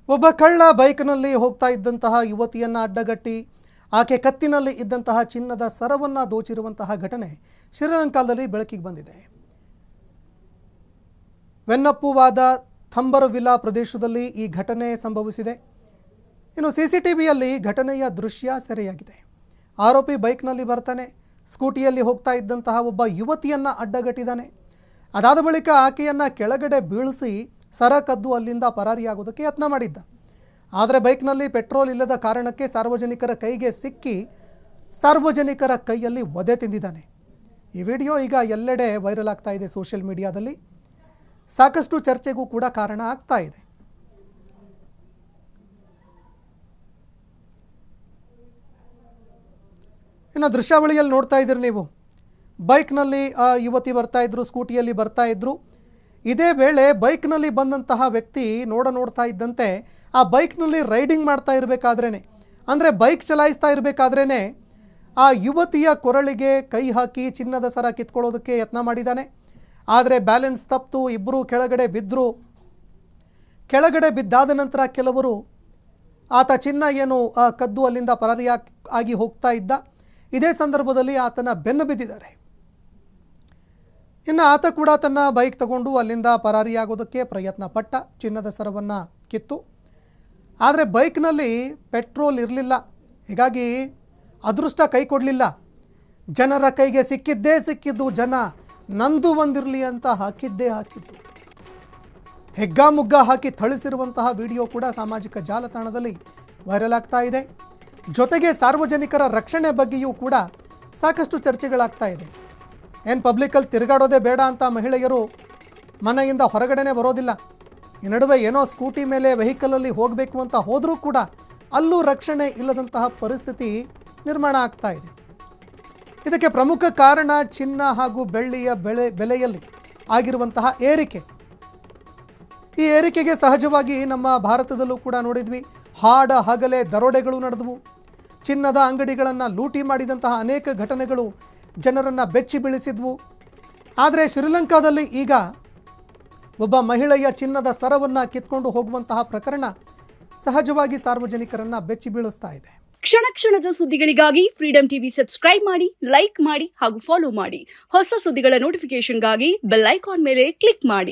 ಒಬ್ಬ ಕಳ್ಳ ಬೈಕ್ನಲ್ಲಿ ಹೋಗ್ತಾ ಇದ್ದಂತಹ ಯುವತಿಯನ್ನು ಅಡ್ಡಗಟ್ಟಿ ಆಕೆ ಕತ್ತಿನಲ್ಲಿ ಇದ್ದಂತಹ ಚಿನ್ನದ ಸರವನ್ನು ದೋಚಿರುವಂತಹ ಘಟನೆ ಶ್ರೀಲಂಕಾದಲ್ಲಿ ಬೆಳಕಿಗೆ ಬಂದಿದೆ. ವೆನ್ನಪ್ಪುವಾದ ಥಂಬರವಿಲ್ಲಾ ಪ್ರದೇಶದಲ್ಲಿ ಈ ಘಟನೆ ಸಂಭವಿಸಿದೆ. ಇನ್ನು ಸಿಸಿಟಿವಿಯಲ್ಲಿ ಘಟನೆಯ ದೃಶ್ಯ ಸೆರೆಯಾಗಿದೆ. ಆರೋಪಿ ಬೈಕ್ನಲ್ಲಿ ಬರ್ತಾನೆ, ಸ್ಕೂಟಿಯಲ್ಲಿ ಹೋಗ್ತಾ ಇದ್ದಂತಹ ಒಬ್ಬ ಯುವತಿಯನ್ನು ಅಡ್ಡಗಟ್ಟಿದ್ದಾನೆ. ಅದಾದ ಬಳಿಕ ಆಕೆಯನ್ನು ಕೆಳಗಡೆ ಬೀಳಿಸಿ ಸರ ಕದ್ದು ಅಲ್ಲಿಂದ ಪರಾರಿಯಾಗೋದಕ್ಕೆ ಯತ್ನ ಮಾಡಿದ್ದ. ಆದರೆ ಬೈಕ್ನಲ್ಲಿ ಪೆಟ್ರೋಲ್ ಇಲ್ಲದ ಕಾರಣಕ್ಕೆ ಸಾರ್ವಜನಿಕರ ಕೈಗೆ ಸಿಕ್ಕಿ ಸಾರ್ವಜನಿಕರ ಕೈಯಲ್ಲಿ ಒದೆ ತಿಂದಿದ್ದಾನೆ. ಈ ವಿಡಿಯೋ ಈಗ ಎಲ್ಲೆಡೆ ವೈರಲ್ ಆಗ್ತಾ ಇದೆ. ಸೋಷಿಯಲ್ ಮೀಡಿಯಾದಲ್ಲಿ ಸಾಕಷ್ಟು ಚರ್ಚೆಗೂ ಕೂಡ ಕಾರಣ ಆಗ್ತಾ ಇದೆ. ಇನ್ನು ದೃಶ್ಯಾವಳಿಯಲ್ಲಿ ನೋಡ್ತಾ ಇದ್ದೀರಿ ನೀವು, ಬೈಕ್ನಲ್ಲಿ ಯುವತಿ ಬರ್ತಾ ಇದ್ರು, ಸ್ಕೂಟಿಯಲ್ಲಿ ಬರ್ತಾ ಇದ್ರು. ಇದೇ ವೇಳೆ ಬೈಕ್ನಲ್ಲಿ ಬಂದಂತಹ ವ್ಯಕ್ತಿ ನೋಡ್ತಾ ಇದ್ದಂತೆ ಆ ಬೈಕ್ನಲ್ಲಿ ರೈಡಿಂಗ್ ಮಾಡ್ತಾ ಇರಬೇಕಾದ್ರೇ, ಅಂದರೆ ಬೈಕ್ ಚಲಾಯಿಸ್ತಾ ಇರಬೇಕಾದ್ರೇ ಆ ಯುವತಿಯ ಕೊರಳಿಗೆ ಕೈ ಹಾಕಿ ಚಿನ್ನದ ಸರ ಕಿತ್ಕೊಳ್ಳೋದಕ್ಕೆ ಯತ್ನ ಮಾಡಿದ್ದಾನೆ. ಆದರೆ ಬ್ಯಾಲೆನ್ಸ್ ತಪ್ಪಿತು, ಇಬ್ಬರು ಕೆಳಗಡೆ ಬಿದ್ದರು. ಕೆಳಗಡೆ ಬಿದ್ದಾದ ನಂತರ ಕೆಲವರು ಆತ ಚಿನ್ನ ಏನು ಕದ್ದು ಅಲ್ಲಿಂದ ಪರಾರಿಯಾಗಿ ಹೋಗ್ತಾ ಇದ್ದ. ಇದೇ ಸಂದರ್ಭದಲ್ಲಿ ಆತನ ಬೆನ್ನು ಬಿದ್ದಿದ್ದಾರೆ. ಇನ್ನು ಆತ ಕೂಡ ತನ್ನ ಬೈಕ್ ತಗೊಂಡು ಅಲ್ಲಿಂದ ಪರಾರಿಯಾಗೋದಕ್ಕೆ ಪ್ರಯತ್ನ ಪಟ್ಟ, ಚಿನ್ನದ ಸರವನ್ನು ಕಿತ್ತು. ಆದರೆ ಬೈಕ್ನಲ್ಲಿ ಪೆಟ್ರೋಲ್ ಇರಲಿಲ್ಲ, ಹೀಗಾಗಿ ಅದೃಷ್ಟ ಕೈ ಕೊಡಲಿಲ್ಲ. ಜನರ ಕೈಗೆ ಸಿಕ್ಕಿದ್ದು ಜನ ನಂದು ಒಂದಿರಲಿ ಅಂತ ಹಾಕಿದ್ದು. ಹೆಗ್ಗಾಮುಗ್ಗ ಹಾಕಿ ಥಳಿಸಿರುವಂತಹ ವಿಡಿಯೋ ಕೂಡ ಸಾಮಾಜಿಕ ಜಾಲತಾಣದಲ್ಲಿ ವೈರಲ್ ಆಗ್ತಾ ಇದೆ. ಜೊತೆಗೆ ಸಾರ್ವಜನಿಕರ ರಕ್ಷಣೆ ಬಗ್ಗೆಯೂ ಕೂಡ ಸಾಕಷ್ಟು ಚರ್ಚೆಗಳಾಗ್ತಾ ಇದೆ. ಏನು ಪಬ್ಲಿಕಲ್ಲಿ ತಿರುಗಾಡೋದೇ ಬೇಡ ಅಂತ ಮಹಿಳೆಯರು ಮನೆಯಿಂದ ಹೊರಗಡೆನೇ ಬರೋದಿಲ್ಲ. ಈ ನಡುವೆ ಏನೋ ಸ್ಕೂಟಿ ಮೇಲೆ ವೆಹಿಕಲಲ್ಲಿ ಹೋಗಬೇಕು ಅಂತ ಹೋದರೂ ಕೂಡ ಅಲ್ಲೂ ರಕ್ಷಣೆ ಇಲ್ಲದಂತಹ ಪರಿಸ್ಥಿತಿ ನಿರ್ಮಾಣ ಆಗ್ತಾ ಇದೆ. ಇದಕ್ಕೆ ಪ್ರಮುಖ ಕಾರಣ ಚಿನ್ನ ಹಾಗೂ ಬೆಳ್ಳಿಯ ಬೆಲೆಯಲ್ಲಿ ಆಗಿರುವಂತಹ ಏರಿಕೆ. ಈ ಏರಿಕೆಗೆ ಸಹಜವಾಗಿ ನಮ್ಮ ಭಾರತದಲ್ಲೂ ಕೂಡ ನೋಡಿದ್ವಿ, ಹಾಡ ಹಗಲೇ ದರೋಡೆಗಳು ನಡೆದವು. ಚಿನ್ನದ ಅಂಗಡಿಗಳನ್ನು ಲೂಟಿ ಮಾಡಿದಂತಹ ಅನೇಕ ಘಟನೆಗಳು ಜನರನ್ನು ಬೆಚ್ಚಿ ಬೀಳಿಸಿದ್ವು. ಆದರೆ ಶ್ರೀಲಂಕಾದಲ್ಲಿ ಈಗ ಒಬ್ಬ ಮಹಿಳೆಯ ಚಿನ್ನದ ಸರವನ್ನು ಕಿತ್ಕೊಂಡು ಹೋಗುವಂತಹ ಪ್ರಕರಣ ಸಹಜವಾಗಿ ಸಾರ್ವಜನಿಕರನ್ನು ಬೆಚ್ಚಿ ಬೀಳಿಸ್ತಾ ಇದೆ. ಕ್ಷಣ ಕ್ಷಣದ ಸುದ್ದಿಗಳಿಗಾಗಿ ಫ್ರೀಡಂ ಟಿವಿ ಸಬ್ಸ್ಕ್ರೈಬ್ ಮಾಡಿ, ಲೈಕ್ ಮಾಡಿ ಹಾಗೂ ಫಾಲೋ ಮಾಡಿ. ಹೊಸ ಸುದ್ದಿಗಳ ನೋಟಿಫಿಕೇಶನ್ಗಾಗಿ ಬೆಲ್ ಐಕಾನ್ ಮೇಲೆ ಕ್ಲಿಕ್ ಮಾಡಿ.